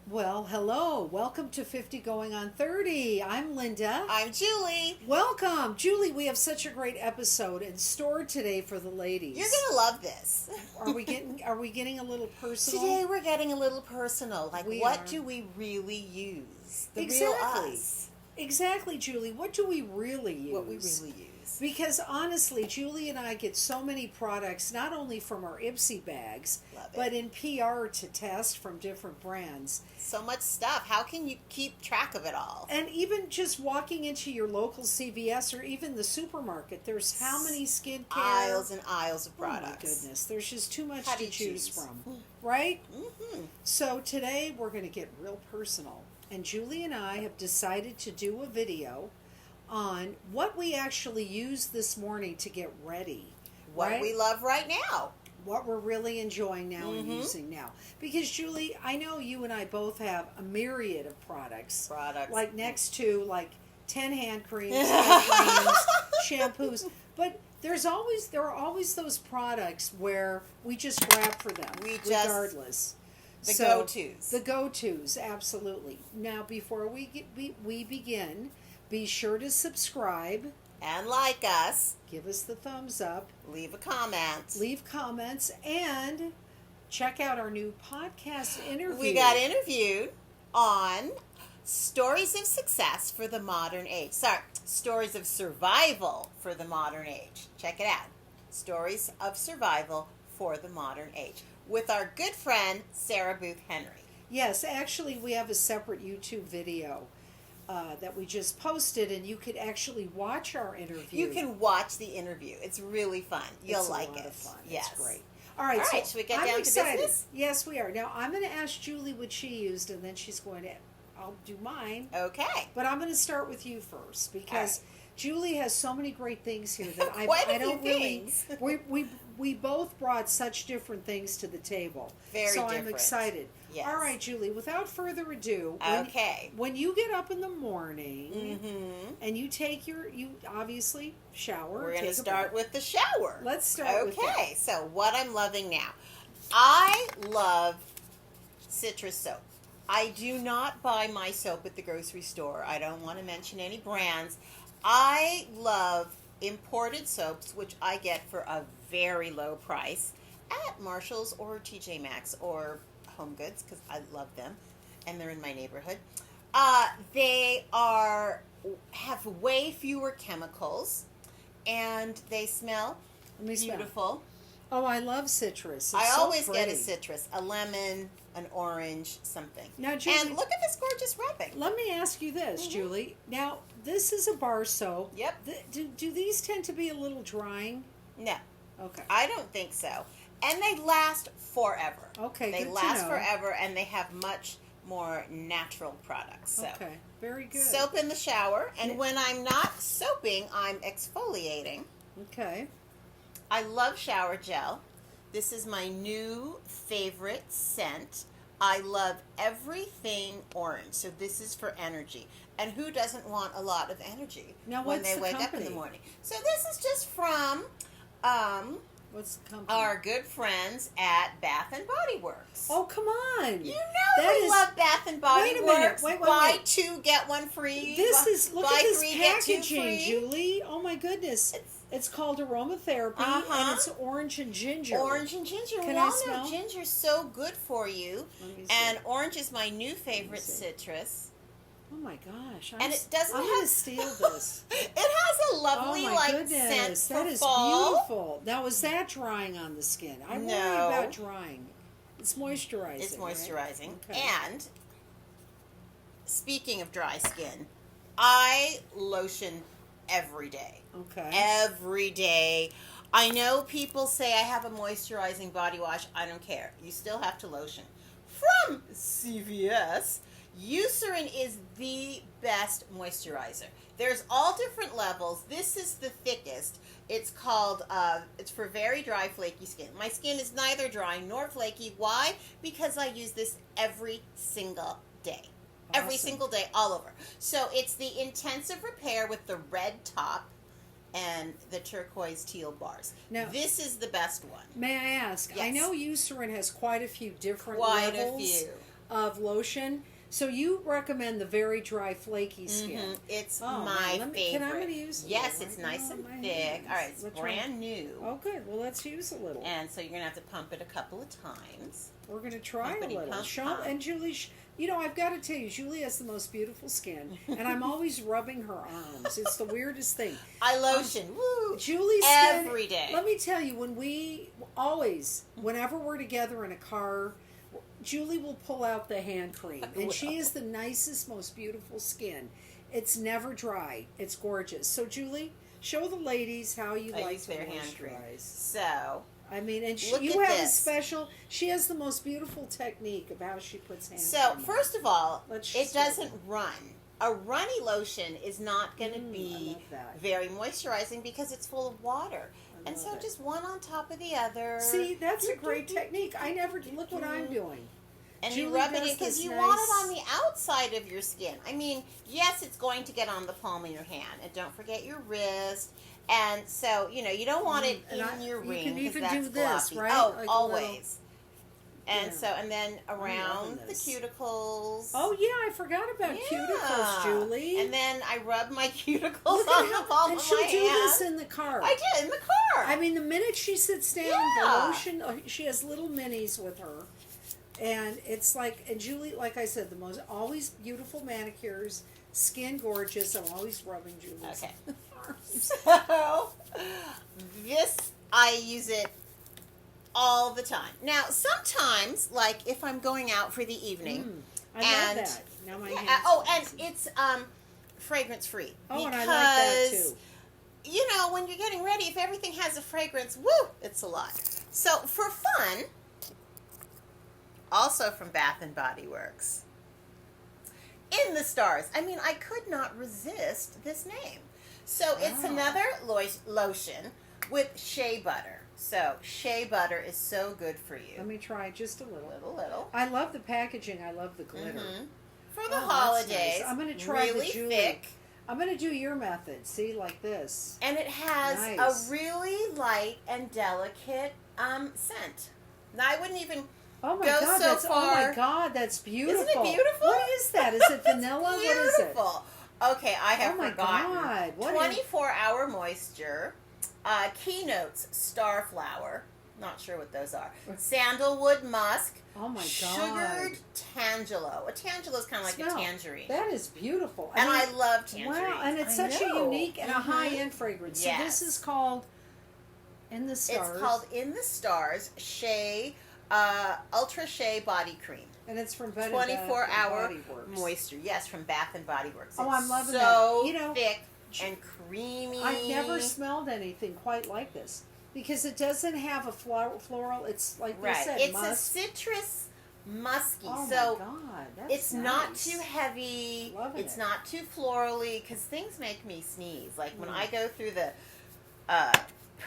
Well, hello. Welcome to 50 Going on 30. I'm Linda. I'm Julie. Welcome. Julie, we have such a great episode in store today for the ladies. You're going to love this. Are we getting a little personal? Today we're getting a little personal. Like, what do we really use? The real us. Exactly, Julie. What do we really use? What we really use. Because honestly, Julie and I get so many products, not only from our Ipsy bags, but in PR to test from different brands. So much stuff. How can you keep track of it all? And even just walking into your local CVS or even the supermarket, there's how many skincare? Aisles and aisles of products. Oh my goodness, there's just too much to choose from, right? Mm-hmm. So today we're going to get real personal. And Julie and I have decided to do a video on what we actually used this morning to get ready. What we love right now. What we're really enjoying now and using now. Because, Julie, I know you and I both have a myriad of products. Like next to, 10 hand creams, shampoos. But there are always those products where we just grab for them, regardless. The go-tos. The go-tos, absolutely. Now, before we begin, be sure to subscribe. And like us. Give us the thumbs up. Leave a comment. Leave comments. And check out our new podcast interview. We got interviewed on stories of success for the modern age. Sorry, stories of survival for the modern age. Check it out. Stories of survival for the modern age. With our good friend, Sarah Booth Henry. Yes, actually, we have a separate YouTube video that we just posted, and you could actually watch our interview. You can watch the interview. It's really fun. You'll like it. It's a lot of fun. Yes. It's great. All right, so should we get I'm down excited. to business? Yes, we are. Now, I'm going to ask Julie what she used, and then I'll do mine. Okay. But I'm going to start with you first, because Julie has so many great things here that I don't really. We both brought such different things to the table. Very so different. I'm excited. Yes. All right, Julie, without further ado. When you get up in the morning and you you obviously shower. We're going to start with the shower. Let's start with that. Okay, so what I'm loving now. I love citrus soap. I do not buy my soap at the grocery store. I don't want to mention any brands. I love imported soaps, which I get for a very low price at Marshall's or TJ Maxx or Home Goods, because I love them and they're in my neighborhood. They have way fewer chemicals and they smell beautiful. Oh, I love citrus. I always get a citrus, a lemon, an orange, something. Now, Julie, and look at this gorgeous rubbing. Let me ask you this, Julie. Now, this is a bar soap. Yep. Do these tend to be a little drying? No. Okay. I don't think so. And they last forever. Okay, They good last to know. forever, and they have much more natural products. So. Okay, very good. Soap in the shower, and when I'm not soaping, I'm exfoliating. Okay. I love shower gel. This is my new favorite scent. I love everything orange, so this is for energy. And who doesn't want a lot of energy when they wake up in the morning? So this is just from what's the company? Our good friends at Bath and Body Works. Oh, come on! You know we love Bath and Body Works. Wait, buy two, get one free. Look at this three, packaging, Julie. Oh my goodness. It's called aromatherapy, and it's orange and ginger. Orange and ginger. Can we I all smell? know ginger's so good for you. And orange is my new favorite citrus. Oh my gosh! And it doesn't I'm going to steal this. It has a lovely scent for that is fall. Beautiful. Now, is that drying on the skin? I worry about drying. It's moisturizing. It's moisturizing. Right? Okay. And speaking of dry skin, I lotion every day. Okay. Every day. I know people say I have a moisturizing body wash. I don't care. You still have to lotion. From CVS, Eucerin is the best moisturizer. There's all different levels. This is the thickest. It's called, it's for very dry, flaky skin. My skin is neither dry nor flaky. Why? Because I use this every single day. Awesome. Every single day, all over. So it's the intensive repair with the red top and the turquoise teal bars. Now, this is the best one. May I ask? Yes. I know Eucerin has quite a few different levels. Quite a few. of lotion. So you recommend the very dry, flaky skin. It's Oh, my man, favorite. I'm going to use a Yes, little it's right nice now and on my thick. hands. All right, it's Let's brand new. Oh, good. Well, let's use a little. And so you're going to have to pump it a couple of times. We're going to try Pumpity a little. pump Show, pump. and Julie, you know, I've got to tell you, Julie has the most beautiful skin, and I'm always rubbing her arms. It's the weirdest thing. I lotion. Woo! Julie's skin, every day. Let me tell you, whenever we're together in a car, Julie will pull out the hand cream, and she is the nicest, most beautiful skin. It's never dry. It's gorgeous. So, Julie, show the ladies how you I like use to their hand cream. moisturize. So, I mean, and look you at have a this. special. She has the most beautiful technique of how she puts hand So cream on. first of all, Let's it just doesn't run. A runny lotion is not going to I be love that. very moisturizing because it's full of water. I And love so it. just one on top of the other. See, that's a great technique. I never look what I'm doing. And Julie you rub it does in because this you nice- want it on the outside of your skin. I mean, yes, it's going to get on the palm of your hand. And don't forget your wrist. And so, you know, you don't want it And in your you ring can because even that's do this, gloppy. right? Oh, Like a always. And Yeah. so, and then around loving the this. cuticles. Oh yeah, I forgot about cuticles, Julie. And then I rub my cuticles Look on at the how, palm and of she'll my do this hand. in the car. I did in the car. I mean, the minute she sits down, the Yeah. lotion. She has little minis with her, and it's like. And Julie, like I said, the most always beautiful manicures, skin gorgeous. I'm always rubbing Julie's Okay. arms. So this I use it all the time. Now sometimes, like if I'm going out for the evening, I love that. Now my hands. and it's fragrance free. Oh, because, and I like that too. You know, when you're getting ready, if everything has a fragrance, woo, it's a lot. So for fun, also from Bath and Body Works, In the Stars. I mean, I could not resist this name. So it's Wow. another lotion with shea butter. So shea butter is so good for you. Let me try just a little. Little. I love the packaging. I love the glitter. For the Oh, that's holidays, nice. I'm going to try really the Julie. thick. I'm going to do your method. See, like this. And it has Nice. a really light and delicate scent. Now, I wouldn't even Oh my go god, so that's far. oh my god, that's beautiful. Isn't it beautiful? What is that? Is it vanilla? What is it? Beautiful. Okay, I have Oh my forgotten. God, what is- 24-hour moisture, keynotes starflower. Not sure what those are. Sandalwood musk. Oh my god. Sugared tangelo. A tangelo is kind of like Smell. a tangerine. That is beautiful. And mean, I love tangerines. wow, and it's I such a know. unique and a high-end fragrance. Yes. So this is called In the Stars. It's called In the Stars Shea Ultra Shea Body Cream. and it's from Bath 24-hour Body Works. moisture. Yes, from Bath and Body Works. Oh, It's I'm loving so that. You know, thick and creamy. I've never smelled anything quite like this because it doesn't have a floral. It's like they Right. said, It's musk. a citrus musky. Oh so my god, that's it's not nice. too heavy. Loving It's it. not too florally because things make me sneeze. Like when Mm. I go through the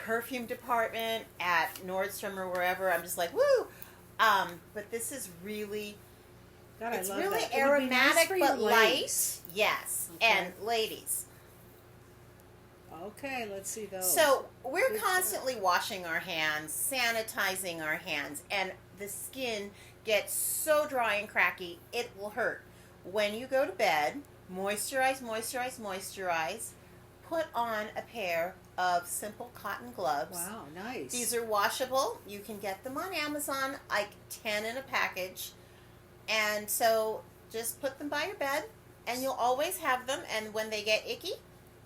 perfume department at Nordstrom or wherever, I'm just like, woo. But this is really, God, I it's love really that. It would be nice aromatic for your but light. legs. Yes. Okay. And ladies. Okay, let's see those. So we're Good constantly washing our hands, sanitizing our hands, and the skin gets so dry and cracky, it will hurt. When you go to bed, moisturize, moisturize, moisturize. Put on a pair of simple cotton gloves. Wow, nice. These are washable. You can get them on Amazon, like 10 in a package. And so just put them by your bed, and you'll always have them. And when they get icky,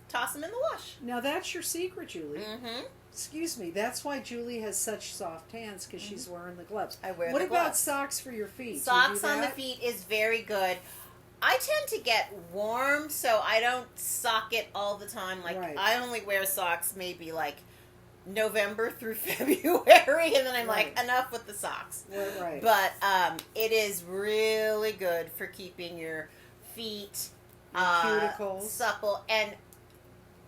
toss them in the wash. Now that's your secret, Julie. Mm-hmm. Excuse me. That's why Julie has such soft hands because she's wearing the gloves. I wear What the about gloves. socks for your feet? Do you Socks do on the that? feet is very good. I tend to get warm, so I don't sock it all the time. Like, Right. I only wear socks maybe like November through February, and then I'm like, Right. enough with the socks. Right. But it is really good for keeping your feet Your cuticles. supple and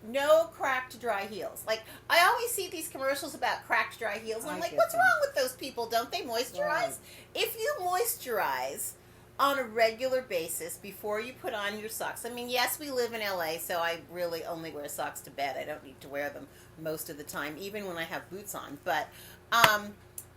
no cracked dry heels. Like, I always see these commercials about cracked dry heels, and I'm I like, get what's that. wrong with those people? Don't they moisturize? Right. If you moisturize on a regular basis before you put on your socks, I mean, yes, we live in LA, so I really only wear socks to bed. I don't need to wear them most of the time, even when I have boots on. But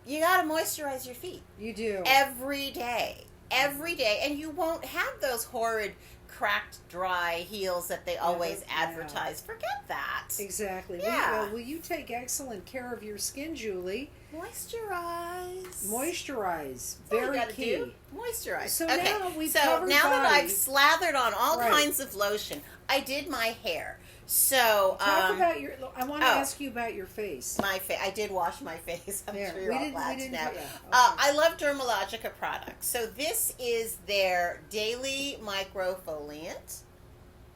you got to moisturize your feet You do. every day. every day, and you won't have those horrid cracked, dry heels that they always advertise. Forget that. Exactly. Yeah. Will you take excellent care of your skin, Julie? Moisturize. Moisturize. That's all you Very gotta key. do. Moisturize. So okay. now we've so covered now that body. I've slathered on all Right. kinds of lotion, I did my hair. So Talk about your. I want to ask you about your face. my face. I did wash my face. I'm There. sure you're We all didn't- glad we to didn't- know. yeah, okay. I love Dermalogica products. So this is their daily microfoliant,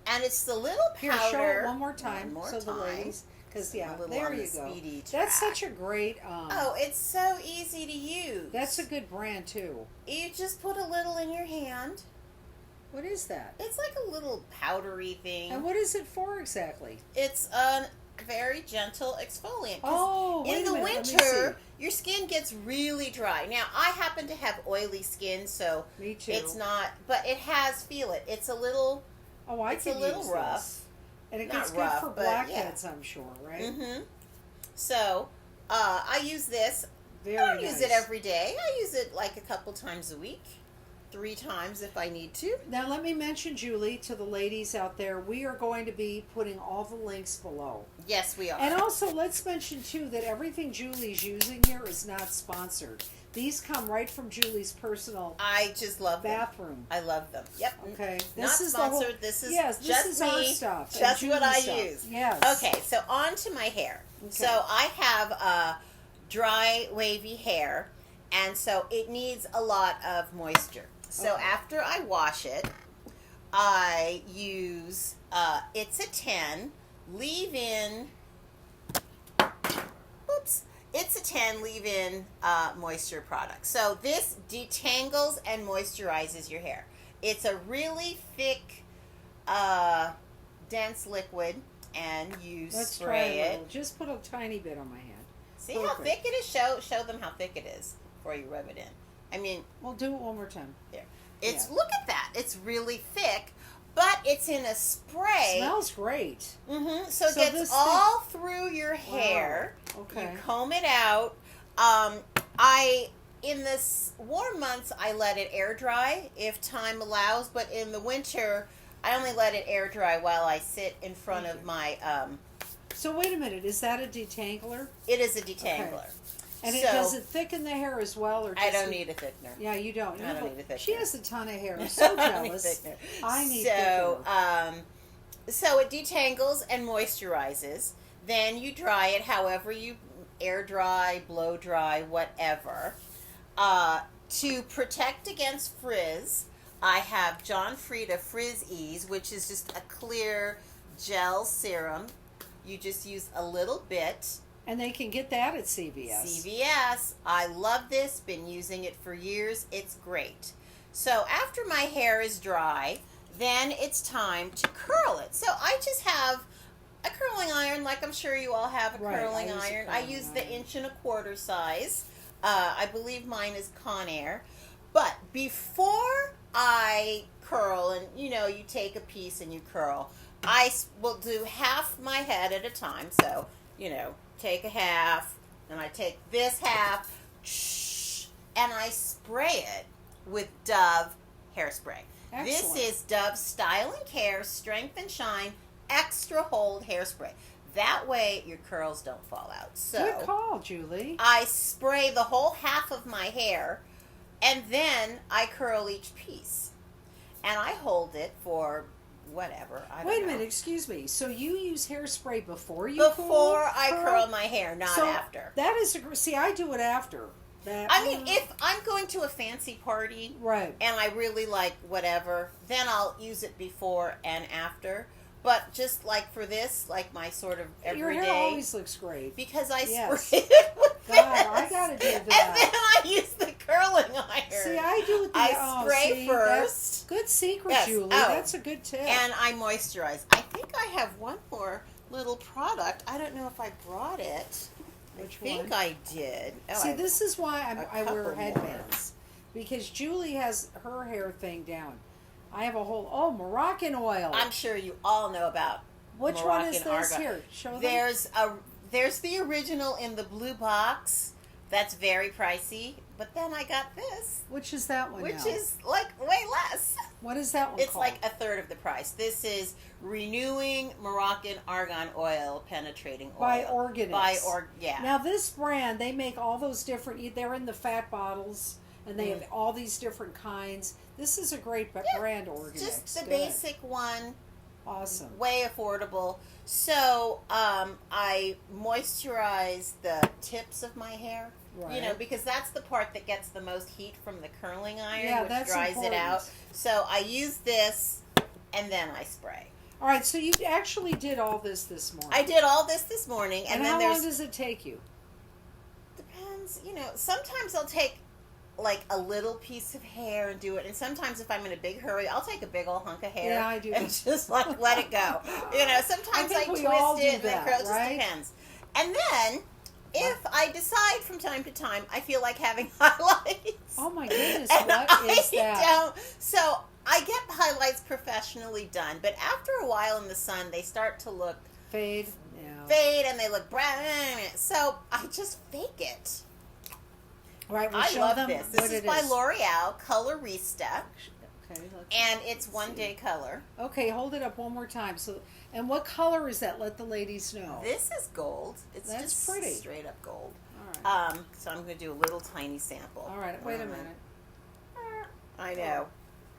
and it's the little Here, powder. show it one more time, One more so the time. ladies, because A little there on you the go. speedy That's track. such a great. Oh, it's so easy to use. That's a good brand too. You just put a little in your hand. What is that? It's like a little powdery thing. And what is it for exactly? It's a very gentle exfoliant. 'Cause Oh, wait in a the minute, let me winter, your skin gets really dry. Now, I happen to have oily skin, so Me too. it's not, but it has, feel it. It's a little, Oh, I it's can a little use rough. this. And it Not gets rough, good for but blackheads, I'm sure, right? mm-hmm. So, I use this. Very I don't nice. use it every day. I use it like a couple times a week. 3 times if I need to. Now, let me mention, Julie, to the ladies out there, we are going to be putting all the links below. Yes, we are. And also, let's mention, too, that everything Julie's using here is not sponsored. These come right from Julie's personal I just love them. bathroom. I love them. Yep. Okay. Not is sponsored. The whole, this is yes, this just is me. our stuff. and Just what Julie's I stuff. use. Yes. Okay, so on to my hair. Okay. So I have dry, wavy hair, and so it needs a lot of moisture. So Okay. after I wash it, I use, it's a 10, leave-in, it's a 10 leave-in moisture product. So this detangles and moisturizes your hair. It's a really thick, dense liquid, and you Let's try spray a it. little. Just put a tiny bit on my hand. See how Perfect. thick it is? Show them how thick it is before you rub it in. I mean, We'll do it one more time. there. It's Yeah. look at that. It's really thick, but it's in a spray. Smells great. Mm-hmm. So it So gets this all through your hair. Okay. You comb it out. In this warm months, I let it air dry if time allows, but in the winter, I only let it air dry while I sit in front of my. So wait a minute. Is that a detangler? It is a detangler. And So- does it thicken the hair as well, or I does don't it- need a thickener. Yeah, you don't. I don't need a thickener. She has a ton of hair. I'm so I don't need jealous. thickener. I need so, thickener. So it detangles and moisturizes. Then you dry it however you air dry, blow dry, whatever. To protect against frizz, I have John Frieda Frizz Ease, which is just a clear gel serum. You just use a little bit. And they can get that at CVS. CVS. I love this. Been using it for years. It's great. So after my hair is dry, then it's time to curl it. So I just have a curling iron, like I'm sure you all have a Right, curling I use a iron. I curling use the iron. 1.25" size. I believe mine is Conair. But before I curl, and you take a piece and you curl, I will do half my head at a time. So, take a half, and I take this half, and I spray it with Dove hairspray. Excellent. This is Dove Styling Care Strength and Shine Extra Hold Hairspray. That way your curls don't fall out. So Good call, Julie. I spray the whole half of my hair, and then I curl each piece. And I hold it for whatever. I don't Wait a know. minute, excuse me. So you use hairspray before you Before I curl my hair, not So after. That is see, I do it after. That, I mean, if I'm going to a fancy party right. and I really like whatever, then I'll use it before and after. But just like for this, like my sort of Your everyday, hair always looks great. because I Yes. spray it with God, this, I gotta do and that. then I use the curling iron. See, I do it the I spray see, first. that's good secret, Yes. Julie. Oh. That's a good tip. And I moisturize. I think I have one more little product. I don't know if I brought it. Which I think one? I did. Oh, See, I- this is why I wear couple headbands. Because Julie has her hair thing down. I have a whole, Moroccan oil. I'm sure you all know about Which Moroccan one is this? argan. Here, show them. There's the original in the blue box. That's very pricey. But then I got this, Which is that one which now? is like way less. What is that one It's called? like a third of the price. This is Renewing Moroccan Argan Oil Penetrating Oil. By Organics. Yeah. Now this brand, they make all those different, they're in the fat bottles, and they have all these different kinds. This is a great brand, Organics. Just the Good. basic one. Awesome. Way affordable. So I moisturize the tips of my hair. Right. You know, because that's the part that gets the most heat from the curling iron, Yeah, which that's dries important. it out. So I use this, and then I spray. All right, so you actually did all this morning. I did all this morning, and then how there's long does it take you? depends. You know, sometimes I'll take like a little piece of hair and do it, and sometimes if I'm in a big hurry, I'll take a big old hunk of hair. Yeah, I do. And just like let it go. You know, sometimes I think we twist all do it and then that, curl. It just right? depends. And then if I decide from time to time I feel like having highlights. Oh my goodness, and what is I that? So I get highlights professionally done, but after a while in the sun, they start to look Fade? Yeah. fade and they look brown. So I just fake it. All right, we'll I show love them this. what This is it by is. Colorista Colorista, Okay, and it's let's one see. day color. Okay, hold it up one more time. So, and what color is that? Let the ladies know. This is gold. It's That's just pretty. straight up gold. All right. So I'm going to do a little tiny sample. All right, wait a minute. I know.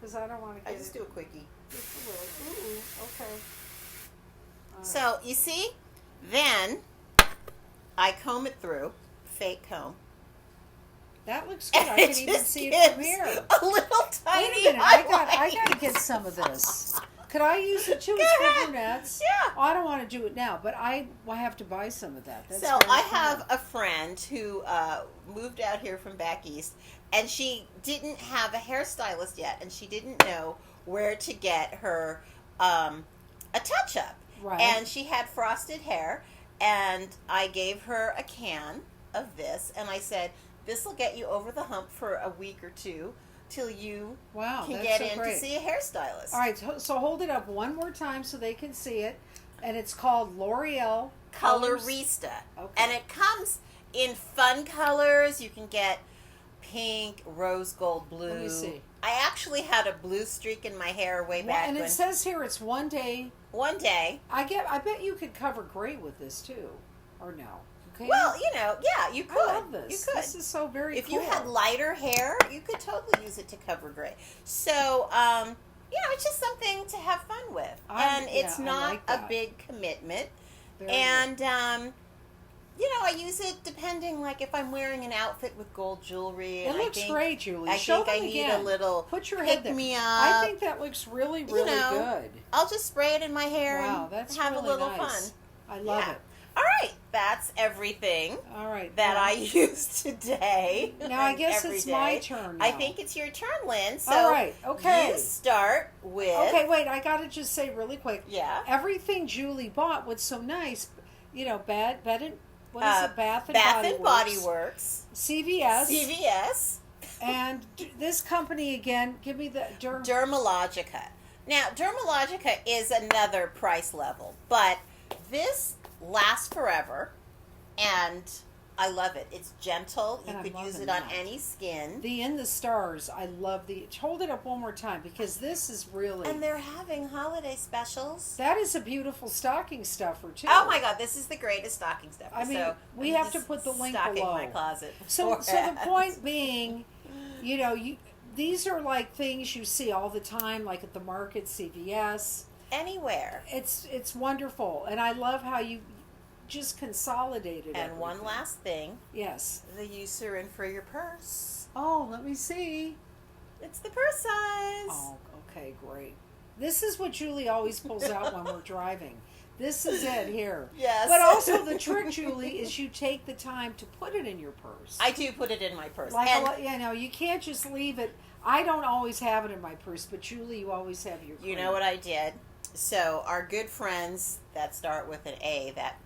Because I don't want to I get just it. do a quickie. Just a little. Ooh, okay. All right. So you see, then I comb it through, fake comb. That looks good. I And can even just see it gives from here. A little tiny. Wait a minute. I got highlight. to get some of this. Could I use it too? Go It's for ahead. brunettes. Yeah. Oh, I don't want to do it now, but I have to buy some of that. That's So very I cool. have a friend who moved out here from back east, and she didn't have a hairstylist yet, and she didn't know where to get her a touch-up. Right. And she had frosted hair, and I gave her a can of this, and I said, this will get you over the hump for a week or two till you Wow, can that's get so in great. to see a hairstylist. All right, so hold it up one more time so they can see it. And it's called L'Oreal Colorista. Okay. And it comes in fun colors. You can get pink, rose gold, blue. Let me see. I actually had a blue streak in my hair way back And when it says here it's one day. one day. I bet you could cover gray with this too, or no? Okay. Well, you know, yeah, you could. I love this. You could. This is so very If cool. you had lighter hair, you could totally use it to cover gray. So, you know, it's just something to have fun with. And it's I not like a that. big commitment. Very And, you know, I use it depending, like if I'm wearing an outfit with gold jewelry. It And looks I think, great, Julie. I Show think I them need again. a little Put your head there. pick-me-up. I think that looks really, really good. I'll just spray it in my hair Wow, and that's have really a little nice. fun. I love Yeah. it. All right, that's everything All right. that now- I used today. Now I guess every it's day. my turn. I now. think it's your turn, Lynn. So All right. Okay. you start with. Okay, wait. I got to just say really quick. Yeah. Everything Julie bought was so nice. You know, what is it? Bath and Body Works. CVS. CVS. And this company again. Give me the Dermalogica. Now, Dermalogica is another price level, but this lasts forever, and I love it. It's gentle. You And I'm could use loving it on that. any skin. The In the Stars. I love the. Hold it up one more time because this is really. And they're having holiday specials. That is a beautiful stocking stuffer too. Oh my God, this is the greatest stocking stuffer. I mean, so we I'm have to just put the link stocking below. my closet. So for the it. point being, you know, these are like things you see all the time, like at the market, CVS. Anywhere. It's wonderful, and I love how you just consolidated And everything. one last thing, Yes. the Eucerin for your purse. Oh, let me see. It's the purse size. Oh, okay, great. This is what Julie always pulls out when we're driving. This is it here. Yes. But also the trick, Julie, is you take the time to put it in your purse. I do put it in my purse. Like, and you know, you can't just leave it. I don't always have it in my purse, but Julie, you always have your. you cream. know what I did? So our good friends that start with an A that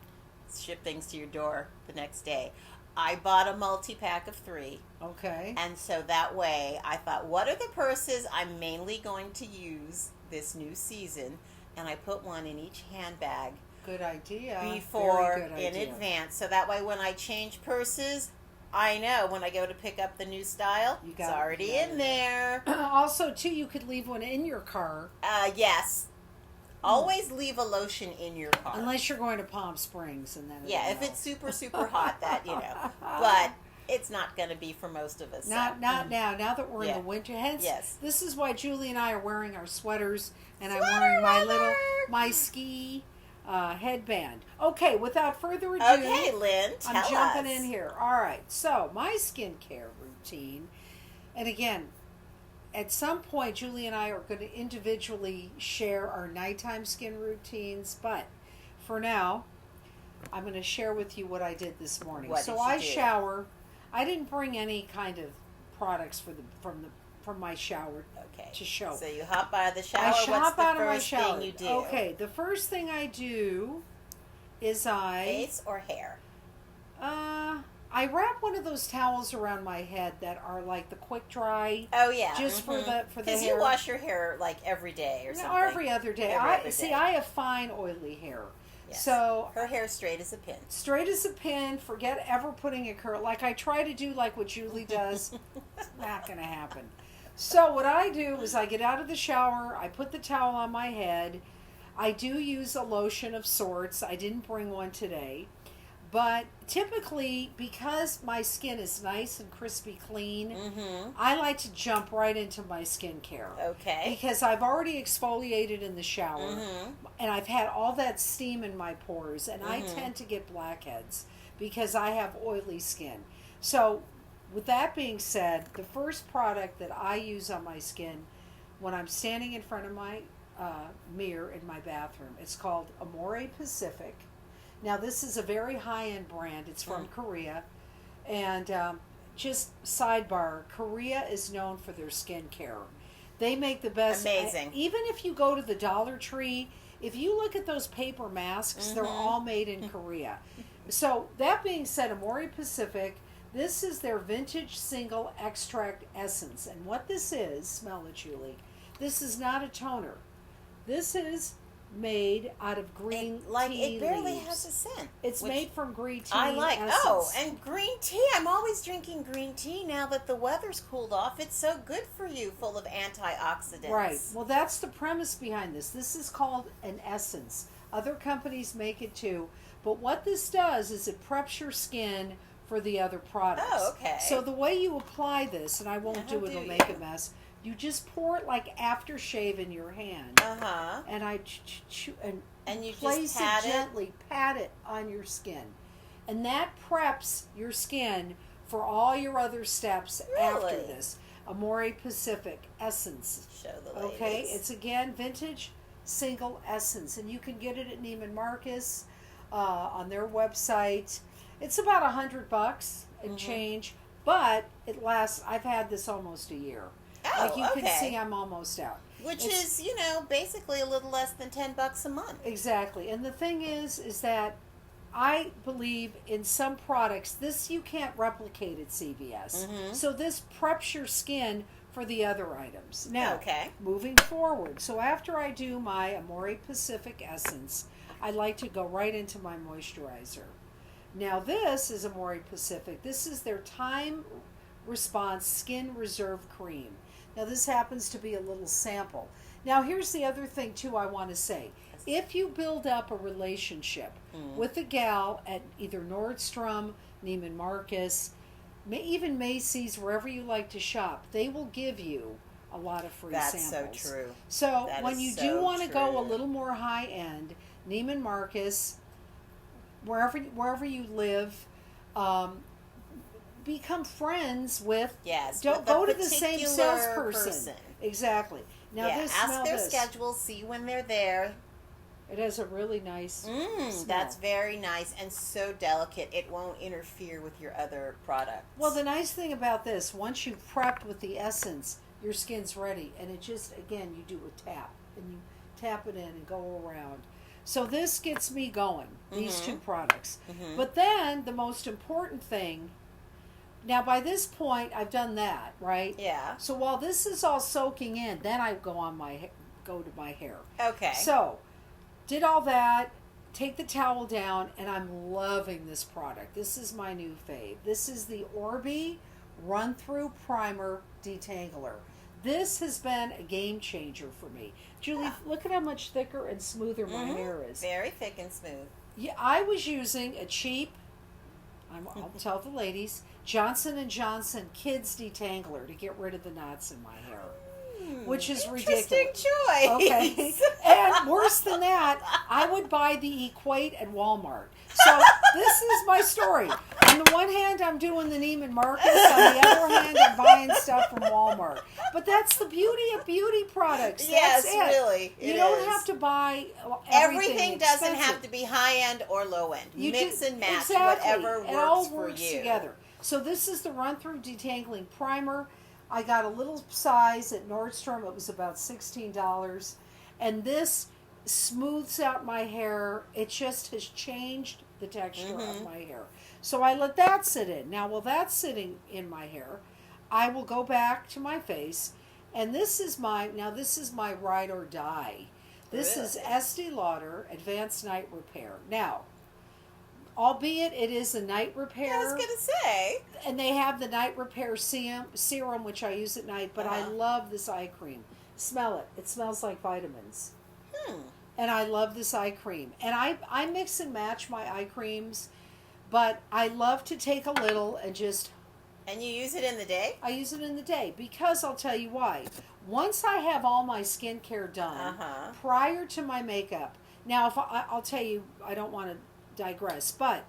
ship things to your door the next day. I bought a multi-pack of 3. Okay. And so that way I thought, what are the purses I'm mainly going to use this new season? And I put one in each handbag Good idea. before Very good in idea. advance. So that way when I change purses, I know. When I go to pick up the new style, it's already in there. Also, too, you could leave one in your car. Yes. Always leave a lotion in your car. Unless you're going to Palm Springs. And then if it's super, super hot, that, But it's not going to be for most of us. Not now. Now that we're in the winter. Hence, this is why Julie and I are wearing our sweaters. And I'm wearing my ski headband. Okay, without further ado. Okay, Lynn, I'm jumping in here. All right. So, my skincare routine. And again, at some point, Julie and I are going to individually share our nighttime skin routines, but for now, I'm going to share with you what I did this morning. I shower. I didn't bring any kind of products from my shower to show. So you hop out of the shower. What's the first thing you do? Okay, the first thing I do is face or hair. I wrap one of those towels around my head that are like the quick dry. Oh yeah, just for the hair. Because you wash your hair like every day or something. Every other day. I have fine oily hair. Yes. So her hair's straight as a pin. Straight as a pin. Forget ever putting a curl. Like I try to do like what Julie does. It's not going to happen. So what I do is I get out of the shower. I put the towel on my head. I do use a lotion of sorts. I didn't bring one today. But typically, because my skin is nice and crispy clean, I like to jump right into my skincare. Okay. Because I've already exfoliated in the shower, and I've had all that steam in my pores, and I tend to get blackheads because I have oily skin. So, with that being said, the first product that I use on my skin when I'm standing in front of my mirror in my bathroom, it's called Amore Pacific. Now, this is a very high-end brand. It's from Korea. And just sidebar, Korea is known for their skincare. They make the best. Amazing. Even if you go to the Dollar Tree, if you look at those paper masks, they're all made in Korea. So, that being said, Amore Pacific, this is their vintage single extract essence. And what this is, smell it, Julie, this is not a toner. This is made out of green tea it barely leaves. has a scent. It's made from green tea. I like. Essence. Oh, and green tea. I'm always drinking green tea now that the weather's cooled off. It's so good for you, full of antioxidants. Right. Well, that's the premise behind this. This is called an essence. Other companies make it too. But what this does is it preps your skin for the other products. Oh, okay. So the way you apply this, and I won't do it, it'll make a mess. You just pour it like aftershave in your hand. And and you place just pat it on your skin. And that preps your skin for all your other steps after this. Amore Pacific Essence. Show the ladies. Okay, it's again vintage single essence. And you can get it at Neiman Marcus on their website. It's about $100 and change, but it lasts. I've had this almost a year. Oh, like you can see, I'm almost out. Which is, basically a little less than $10 a month. Exactly. And the thing is that I believe in some products, this you can't replicate at CVS. So this preps your skin for the other items. Now, moving forward. So after I do my Amore Pacific Essence, I like to go right into my moisturizer. Now this is Amore Pacific. This is their Time Response Skin Reserve Cream. Now this happens to be a little sample. Now here's the other thing too I want to say. If you build up a relationship with a gal at either Nordstrom, Neiman Marcus, even Macy's, wherever you like to shop, they will give you a lot of free samples. That's so true. So when you do want to go a little more high end, Neiman Marcus, wherever you live, become friends with. Yes. Don't go to the same salesperson. Exactly. Now ask their schedule. See when they're there. It has a really nice smell. That's very nice and so delicate. It won't interfere with your other products. Well, the nice thing about this, once you've prepped with the essence, your skin's ready, and it just again you do a tap and you tap it in and go around. So this gets me going. These two products. But then the most important thing. Now, by this point, I've done that, right? Yeah. So while this is all soaking in, then I go to my hair. Okay. So, did all that. take the towel down, and I'm loving this product. This is my new fave. This is the Orbi Run-Through Primer Detangler. This has been a game changer for me. Julie, look at how much thicker and smoother my hair is. Very thick and smooth. Yeah, I was using a cheap, I'll tell the ladies, Johnson & Johnson Kids Detangler to get rid of the knots in my hair. Which is ridiculous. Interesting choice. Okay. And worse than that, I would buy the Equate at Walmart. So this is my story. On the one hand, I'm doing the Neiman Marcus. On the other hand, I'm buying stuff from Walmart. But that's the beauty of beauty products. Yes, That's it. really. You don't have to buy Everything doesn't expensive. have to be high end or low end. You Mix just- and match exactly. whatever It all works for works you. together. So this is the Run-Through Detangling Primer. I got a little size at Nordstrom. It was about $16. And this smooths out my hair. It just has changed the texture of my hair. So I let that sit in. Now, while that's sitting in my hair, I will go back to my face. And this is my ride or die. This is Estee Lauder Advanced Night Repair. Now, albeit it is a night repair. I was going to say. And they have the night repair serum, which I use at night, but I love this eye cream. Smell it. It smells like vitamins. And I love this eye cream. And I mix and match my eye creams, but I love to take a little and just... And you use it in the day? I use it in the day because I'll tell you why. Once I have all my skincare done, prior to my makeup, now if I'll tell you, I don't want to digress, but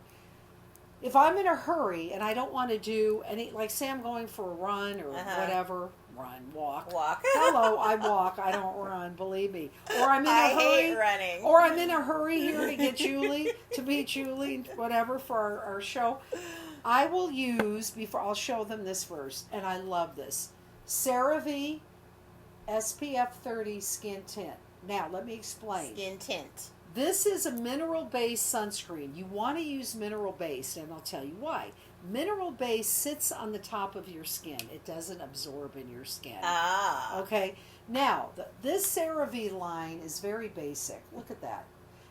if I'm in a hurry and I don't want to do any, like say I'm going for a run or whatever, walk. Hello, I walk. I don't run, believe me. Or I'm in a hurry. I hate running. Or I'm in a hurry here to get Julie, to meet Julie, whatever, for our show. I will use, I'll show them this first, and I love this, CeraVe SPF 30 Skin Tint. Now, let me explain. Skin tint. This is a mineral-based sunscreen. You want to use mineral-based, and I'll tell you why. Mineral-based sits on the top of your skin. It doesn't absorb in your skin. Okay? Now, this CeraVe line is very basic. Look at that.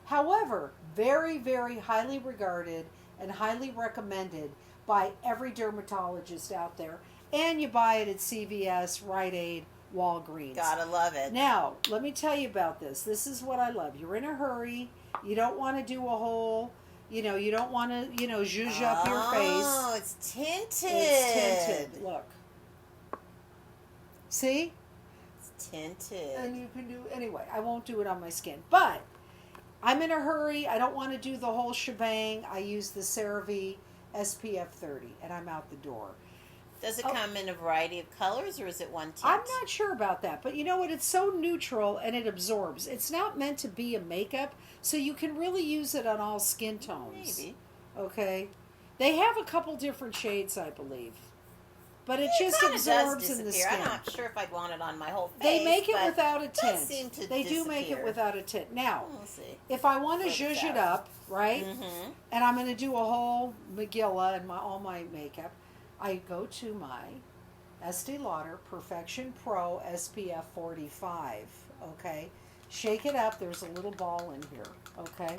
However, very, very highly regarded and highly recommended by every dermatologist out there. And you buy it at CVS, Rite Aid, Walgreens. Gotta love it. Now, let me tell you about this. This is what I love. You're in a hurry. You don't want to do a whole, you don't want to, zhuzh up your face. Oh, it's tinted. It's tinted. Look. See? It's tinted. And you can do, anyway, I won't do it on my skin. But I'm in a hurry. I don't want to do the whole shebang. I use the CeraVe SPF 30, and I'm out the door. Does it come in a variety of colors, or is it one tint? I'm not sure about that, but you know what? It's so neutral, and it absorbs. It's not meant to be a makeup, so you can really use it on all skin tones. Maybe. Okay? They have a couple different shades, I believe. But it just kinda absorbs does in the disappear. skin. I'm not sure if I'd want it on my whole face. They make it but without a it tint. does seem to They do make it disappear. without a tint. Now, We'll see. if I want to Flip zhuzh it it up, right? Mm-hmm. And I'm going to do a whole Megillah and all my makeup, I go to my Estee Lauder Perfection Pro SPF 45. Okay? Shake it up. There's a little ball in here. Okay?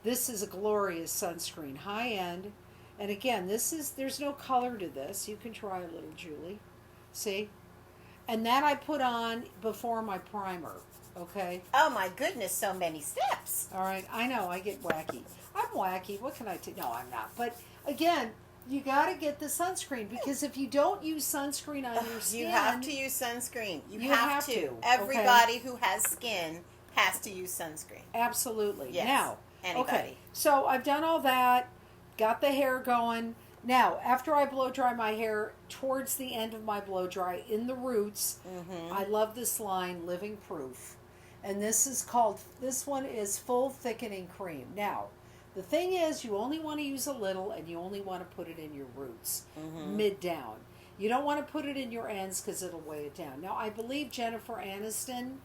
This is a glorious sunscreen. High end. And again, there's no color to this. You can try a little, Julie. See? And that I put on before my primer. Okay? Oh my goodness, so many steps. All right, I know, I get wacky. I'm wacky. What can I do? No, I'm not. But again, you got to get the sunscreen because if you don't use sunscreen on your skin, You have to use sunscreen. You have to. to, Everybody who has skin has to use sunscreen. Absolutely. Yes. Now, Anybody. okay. So I've done all that, got the hair going. Now, after I blow dry my hair, towards the end of my blow dry, in the roots, I love this line, Living Proof. And this one is Full Thickening Cream. Now, the thing is, you only want to use a little, and you only want to put it in your roots, mid-down. You don't want to put it in your ends because it'll weigh it down. Now, I believe Jennifer Aniston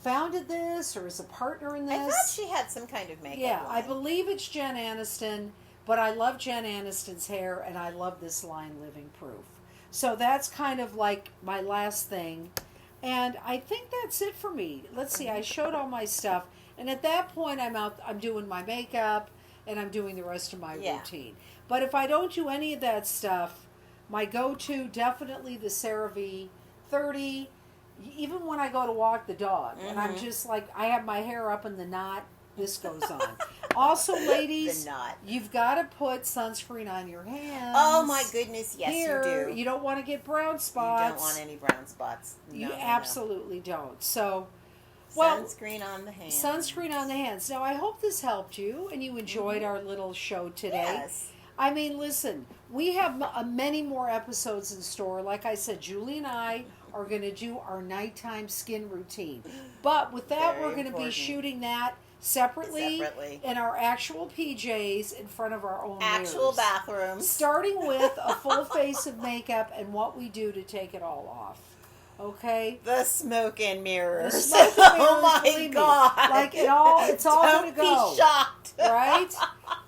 founded this or is a partner in this. I thought she had some kind of makeup Yeah, line. I believe it's Jen Aniston, but I love Jen Aniston's hair, and I love this line, Living Proof. So that's kind of like my last thing. And I think that's it for me. Let's see, I showed all my stuff. And at that point, I'm doing my makeup, and I'm doing the rest of my routine. But if I don't do any of that stuff, my go-to, definitely the CeraVe 30. Even when I go to walk the dog, and I'm just like, I have my hair up in the knot, this goes on. Also, ladies, you've got to put sunscreen on your hands. Oh my goodness, yes, you do. You don't want to get brown spots. You don't want any brown spots. You absolutely don't. So, sunscreen on the hands. Sunscreen on the hands. Now, I hope this helped you and you enjoyed our little show today. Yes. I mean, listen, we have many more episodes in store. Like I said, Julie and I are going to do our nighttime skin routine. But with that, we're going to be shooting that separately in our actual PJs in front of our own actual mirrors. Bathrooms. Starting with a full face of makeup and what we do to take it all off. Okay? The smoke and mirrors. The smoke and mirrors, oh my God. Like it's all going to go. Don't be shocked. Right?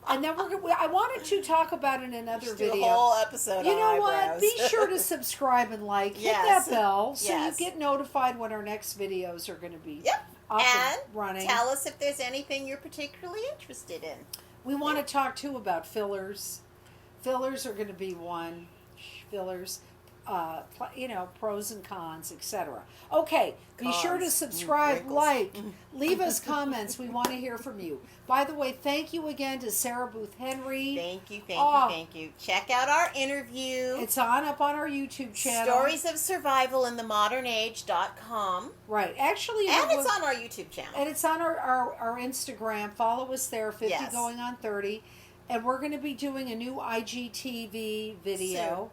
And then I wanted to talk about in another video. Do a whole episode you on know eyebrows. what? Be sure to subscribe and like. Hit that bell so you get notified when our next videos are going to be up and running. Tell us if there's anything you're particularly interested in. We want to talk too about fillers. Fillers are going to be one. Fillers. Pros and cons, etc. Okay, be sure to subscribe, like, leave us comments. We want to hear from you. By the way, thank you again to Sarah Booth Henry. Thank you. Check out our interview. It's up on our YouTube channel. Stories of Survival in the Modern Age.com. Right. Actually, and it's on our YouTube channel. And it's on our Instagram. Follow us there, 50goingonthirty. And we're going to be doing a new IGTV video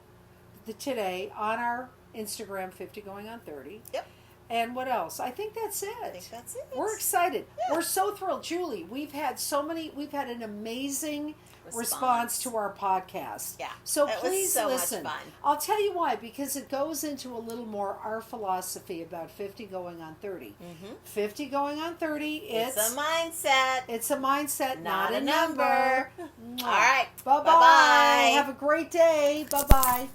today on our Instagram, 50goingonthirty. Yep. And what else? I think that's it. We're excited. Yeah. We're so thrilled. Julie, we've had an amazing response to our podcast. Yeah. So please listen. Much fun. I'll tell you why, because it goes into a little more our philosophy about 50 going on 30. 50 going on 30, it's a mindset. It's a mindset, not a number. All right. Bye-bye. Bye-bye. Have a great day. Bye-bye.